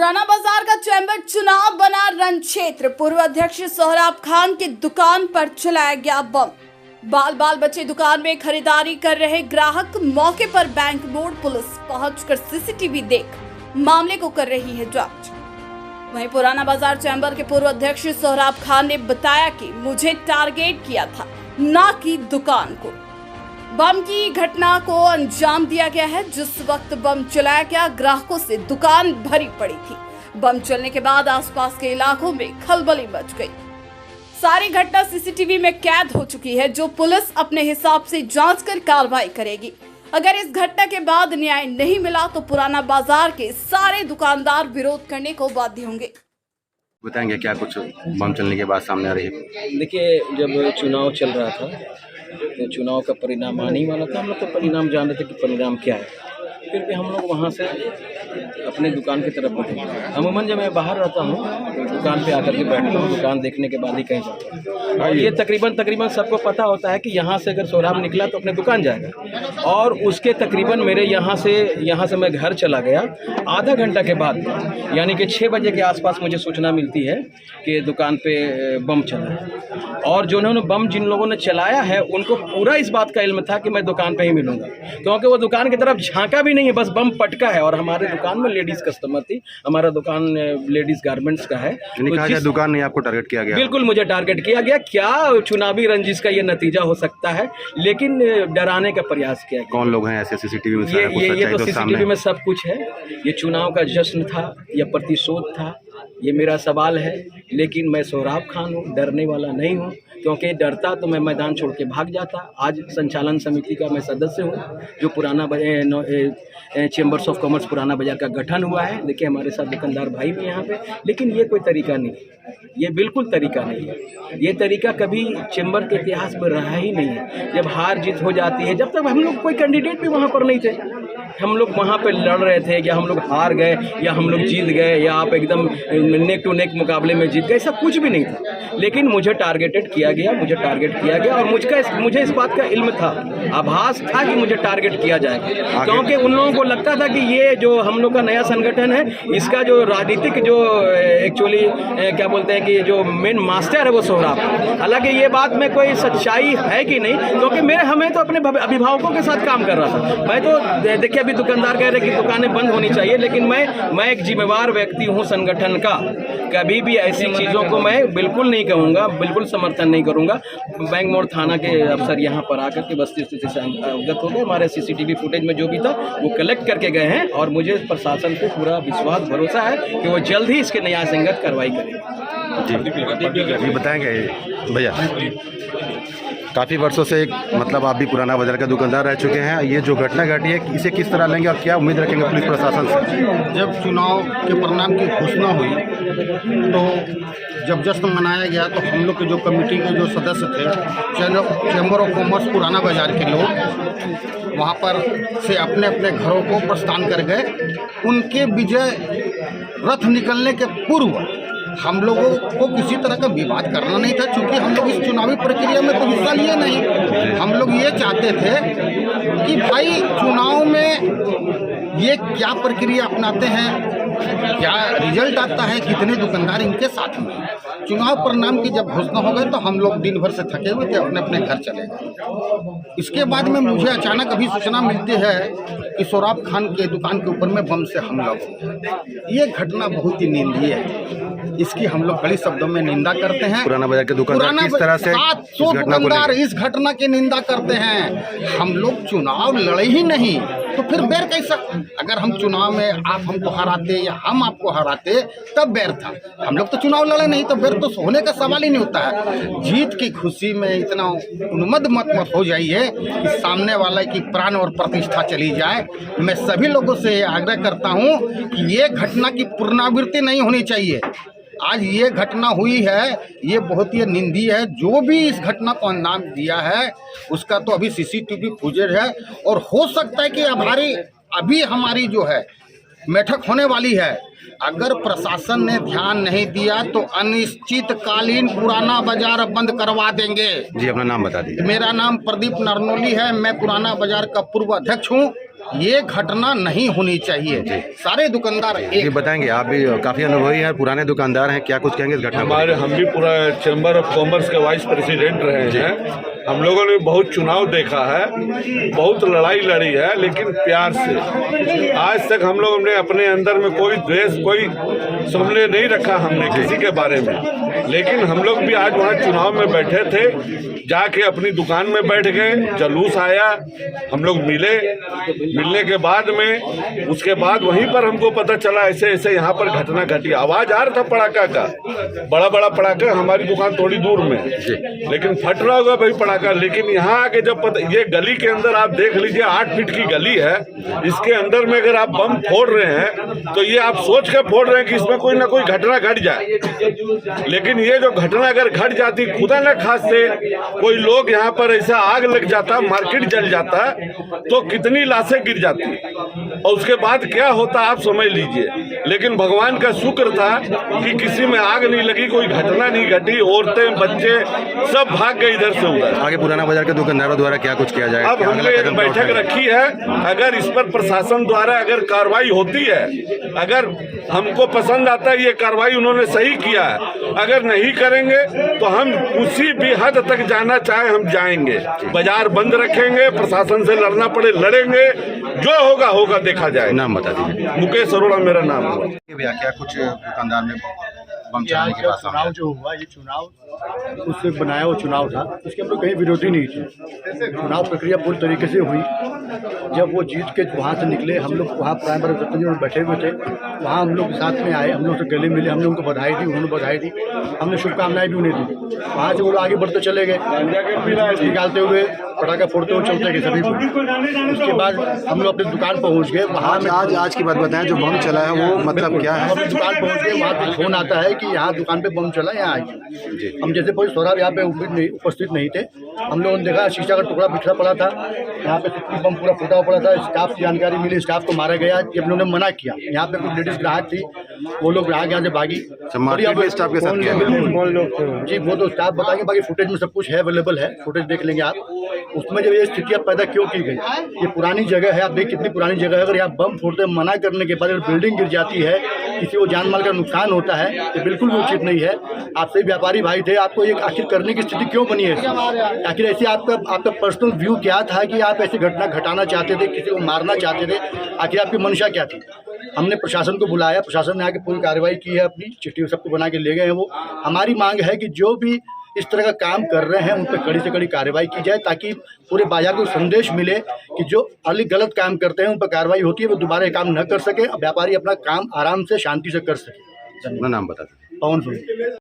पुराना बाजार का चैम्बर चुनाव बना रण क्षेत्र। पूर्व अध्यक्ष सोहराब खान की दुकान पर चलाया गया बम। बाल बच्चे दुकान में खरीदारी कर रहे ग्राहक मौके पर बैंक मोड़ पुलिस पहुंचकर सीसीटीवी देख मामले को कर रही है जांच। वहीं पुराना बाजार चैम्बर के पूर्व अध्यक्ष सोहराब खान ने बताया कि मुझे टारगेट किया था, ना कि दुकान को। बम की घटना को अंजाम दिया गया है। जिस वक्त बम चलाया गया, ग्राहकों से दुकान भरी पड़ी थी। बम चलने के बाद आसपास के इलाकों में खलबली मच गई। सारी घटना सीसीटीवी में कैद हो चुकी है, जो पुलिस अपने हिसाब से जांच कर कार्रवाई करेगी। अगर इस घटना के बाद न्याय नहीं मिला तो पुराना बाजार के सारे दुकानदार विरोध करने को बाध्य होंगे। बताएंगे क्या कुछ बम चलने के बाद सामने आ रही है? देखिए, जब चुनाव चल रहा था तो चुनाव का परिणाम आने ही वाला था। हम लोग तो परिणाम जान रहे थे कि परिणाम क्या है। फिर भी हम लोग वहाँ से अपने दुकान की तरफ बढ़े। अमूमन जब मैं बाहर रहता हूँ तो दुकान पे आकर के बैठता हूँ, दुकान देखने के बाद ही कहीं जाता हूँ। और ये तकरीबन सबको पता होता है कि यहाँ से अगर सोहराब निकला तो अपने दुकान जाएगा। और उसके तकरीबन मेरे यहाँ से मैं घर चला गया। आधा घंटा के बाद यानी कि 6 बजे के आसपास मुझे सूचना मिलती है कि दुकान पे बम चला है। और जो उन्होंने बम जिन लोगों ने चलाया है उनको पूरा इस बात का इल्म था कि मैं दुकान पे ही मिलूंगा, क्योंकि वो दुकान की तरफ झांका भी नहीं है, बस बम पटका है। और हमारे दुकान में लेडीज कस्टमर थी। हमारा दुकान लेडीज गारमेंट्स का है। तो दुकान नहीं आपको टारगेट किया गया? बिल्कुल, मुझे टारगेट किया गया। क्या चुनावी रंजिश का ये नतीजा हो सकता है, लेकिन डराने का प्रयास किया गया। कौन लोग हैं ऐसे सीसीटीवी में? ये तो सीसीटीवी में सब कुछ है। ये चुनाव का जश्न था या प्रतिशोध था, ये मेरा सवाल है। लेकिन मैं सोहराब खान हूँ, डरने वाला नहीं हूँ, क्योंकि डरता तो मैं मैदान छोड़ के भाग जाता। आज संचालन समिति का मैं सदस्य हूँ, जो पुराना चैम्बर्स ऑफ कॉमर्स पुराना बाजार का गठन हुआ है। देखिए, हमारे साथ दुकानदार भाई भी यहाँ पे। लेकिन ये कोई तरीका नहीं है, ये बिल्कुल तरीका नहीं है। ये तरीका कभी चैम्बर के इतिहास में रहा ही नहीं है। जब हार जीत हो जाती है, जब तक हम लोग कोई कैंडिडेट भी वहाँ पर नहीं थे, हम लोग वहाँ पे लड़ रहे थे, या हम लोग हार गए या हम लोग जीत गए, या आप एकदम नेक टू नेक मुकाबले में जीत गए, ऐसा कुछ भी नहीं था। लेकिन मुझे टारगेट किया गया और मुझे इस बात का इल्म था, आभास था कि मुझे टारगेट किया जाएगा। क्योंकि उन लोगों को लगता था कि ये जो हम लोग का नया संगठन है, इसका जो राजनीतिक जो एक्चुअली क्या बोलते हैं कि जो मेन मास्टर है वो सोहराब। हालांकि ये बात में कोई सच्चाई है कि नहीं, क्योंकि हमें तो अपने अभिभावकों के साथ काम कर रहा था। मैं तो देखिए, अभी दुकानदार कह रहे कि दुकानें बंद होनी चाहिए, लेकिन मैं एक जिम्मेवार व्यक्ति हूँ संगठन का। कभी भी ऐसी चीज़ों को मैं बिल्कुल नहीं कहूँगा, बिल्कुल समर्थन नहीं करूँगा। बैंक मोड़ थाना के अफसर यहाँ पर आकर के वस्तु स्थिति से अवगत हो गए। हमारे सीसीटीवी फुटेज में जो भी था वो कलेक्ट करके गए हैं, और मुझे प्रशासन पे पूरा विश्वास भरोसा है कि वो जल्द ही इसके न्याय संगत कार्रवाई करेंगे। जी बताएंगे भैया, काफ़ी वर्षों से मतलब आप भी पुराना बाजार का दुकानदार रह चुके हैं। ये जो घटना घटी है, इसे किस तरह लेंगे और क्या उम्मीद रखेंगे पुलिस प्रशासन से? जब चुनाव के परिणाम की घोषणा हुई तो जब जश्न मनाया गया तो हम लोग के जो कमेटी के जो सदस्य थे, चैम्बर ऑफ कॉमर्स पुराना बाजार के लोग वहाँ पर से अपने अपने घरों को प्रस्थान कर गए। उनके विजय रथ निकलने के पूर्व हम लोगों को किसी तरह का विवाद करना नहीं था, क्योंकि हम लोग इस चुनावी प्रक्रिया में तो हिस्सा लिए नहीं। हम लोग ये चाहते थे कि भाई चुनाव में ये क्या प्रक्रिया अपनाते हैं, क्या रिजल्ट आता है, कितने दुकानदार इनके साथ में। चुनाव परिणाम की जब घोषणा हो गई तो हम लोग दिन भर से थके हुए थे, अपने अपने घर चले गए। इसके बाद में मुझे अचानक अभी सूचना मिलती है कि सोहराब खान के दुकान के ऊपर में बम से हमला हुआ। ये घटना बहुत ही निंदनीय है, इसकी हम लोग कड़ी शब्दों में निंदा करते हैं। पुराना बाजार के दुकानदार किस तरह से 700 दुकानदार इस घटना की निंदा करते हैं। हम लोग चुनाव लड़े ही नहीं तो फिर बैर कैसा? अगर हम चुनाव में आप हमको हराते या हम आपको हराते तब बैर था। हम लोग तो चुनाव लड़े नहीं, तो बैर तो होने का सवाल ही नहीं होता है। जीत की खुशी में इतना उन्मत्त मत हो जाइए कि सामने वाले की प्राण और प्रतिष्ठा चली जाए। मैं सभी लोगों से आग्रह करता हूँ कि ये घटना की पुनरावृत्ति नहीं होनी चाहिए। आज ये घटना हुई है, ये बहुत ही निंदनीय है। जो भी इस घटना को अंजाम दिया है उसका तो अभी सीसीटीवी फुटेज है, और हो सकता है कि अभी हमारी जो है बैठक होने वाली है। अगर प्रशासन ने ध्यान नहीं दिया तो अनिश्चितकालीन पुराना बाजार बंद करवा देंगे। जी अपना नाम बता दीजिए। मेरा नाम प्रदीप नरनोली है, मैं पुराना बाजार का पूर्व अध्यक्ष हूँ। ये घटना नहीं होनी चाहिए। सारे दुकानदार ये एक बताएंगे, आप भी काफ़ी अनुभवी हैं, पुराने दुकानदार हैं, क्या कुछ कहेंगे इस घटना को? हम भी पूरा चैम्बर ऑफ कॉमर्स के वाइस प्रेसिडेंट रहे हैं। हम लोगों ने बहुत चुनाव देखा है, बहुत लड़ाई लड़ी है, लेकिन प्यार से। आज तक हम लोगों ने अपने अंदर में कोई द्वेष, कोई सामने नहीं रखा हमने किसी के बारे में। लेकिन हम लोग भी आज वहाँ चुनाव में बैठे थे, जाके अपनी दुकान में बैठ गए, जुलूस आया, हम लोग मिलने के बाद में उसके बाद वहीं पर हमको पता चला ऐसे ऐसे यहाँ पर घटना घटी। आवाज आ रहा था पटाखा का, बड़ा बड़ा पटाखा, हमारी दुकान थोड़ी दूर में, लेकिन फट रहा होगा भाई पटाखा। लेकिन यहाँ आके जब ये गली के अंदर आप देख लीजिए, 8 फीट की गली है, इसके अंदर में अगर आप बम फोड़ रहे हैं तो ये आप सोच के फोड़ रहे हैं कि इसमें कोई ना कोई घटना घट जाए। लेकिन ये जो घटना अगर घट जाती, खुदा न खास्ते कोई लोग यहाँ पर ऐसा आग लग जाता, मार्केट जल जाता, तो कितनी लाशें गिर जाती और उसके बाद क्या होता आप समझ लीजिए। लेकिन भगवान का शुक्र था कि किसी में आग नहीं लगी, कोई घटना नहीं घटी, औरतें बच्चे सब भाग गए इधर से उधर। आगे पुराना बाजार के दुकानदारों द्वारा क्या कुछ किया जाए? अब हमने एक बैठक रखी है, अगर इस पर प्रशासन द्वारा अगर कार्रवाई होती है, अगर हमको पसंद आता है ये कार्रवाई उन्होंने सही किया है, अगर नहीं करेंगे तो हम उसी भी हद तक जाना चाहे हम जाएंगे। बाजार बंद रखेंगे, प्रशासन से लड़ना पड़े लड़ेंगे, जो होगा होगा देखा जाए। नाम बता दीजिए। मुकेश अरोड़ा मेरा नाम है। भैया क्या कुछ दुकानदार में बम चलाने के बाद चुनाव जो हुआ, ये चुनाव उससे बनाया हुआ चुनाव था, इसके हम लोग कहीं विरोधी नहीं थे। चुनाव प्रक्रिया पूरी तरीके से हुई। जब वो जीत के वहाँ से निकले, हम लोग वहाँ प्राइमरी रतन जी बैठे हुए थे, वहाँ हम लोग साथ में आए, हम लोग से गले मिले, हमने उनको बधाई दी, उन्होंने बधाई दी, हमने शुभकामनाएं भी उन्हें दी। वहाँ से वो लोग आगे बढ़ते चले गए, निकालते हुए पटाखा फोड़ते हुए चलते गए सभी को। उसके बाद हम लोग अपनी दुकान पहुँच गए। वहाँ आज की बात बताएं, जो बम चला है वो मतलब क्या है? हम अपनी दुकान पहुँच गए, वहाँ पे फोन आता है कि यहाँ दुकान पे बम चला, यहाँ आइए। हम जैसे पुलिस सौरभ यहाँ पे उपस्थित नहीं थे, हम लोगों ने देखा शीशा का टुकड़ा बिखरा पड़ा था, यहाँ पे बम पूरा फूटा हुआ पड़ा था। स्टाफ से जानकारी मिली, स्टाफ को मारा गया, ये हम लोगों ने मना किया। यहाँ पे कुछ लेडीज ग्राहक थी, वो लोग ग्राहक यहाँ से भागी। स्टाफ के साथ जी वो तो स्टाफ बताएंगे, बाकी फुटेज में सब कुछ है, अवेलेबल है, फुटेज देख लेंगे आप। उसमें जब ये स्थितियाँ पैदा क्यों की गई, ये पुरानी जगह है, आप देखिए कितनी पुरानी जगह है। अगर यहाँ बम फोड़ते मना करने के बाद अगर बिल्डिंग गिर जाती है, किसी को जान माल का नुकसान होता है, ये बिल्कुल भी उचित नहीं है। आप सही व्यापारी भाई थे, आपको ये आखिर करने की स्थिति क्यों बनी है? आखिर ऐसे आपका पर्सनल व्यू क्या था कि आप ऐसी घटना घटाना चाहते थे, किसी को मारना चाहते थे? आखिर आपकी मंशा क्या थी? हमने प्रशासन को बुलाया, प्रशासन ने आके पूरी कार्रवाई की है, अपनी चिट्ठी सबको बना के ले गए हैं। वो हमारी मांग है कि जो भी इस तरह का काम कर रहे हैं उन पर कड़ी से कड़ी कार्रवाई की जाए, ताकि पूरे बाजार को संदेश मिले कि जो गलत काम करते हैं उन पर कार्रवाई होती है, वो दोबारा ये काम न कर सके, व्यापारी अपना काम आराम से शांति से कर सके। नाम बता दीजिए। पवन सिंह।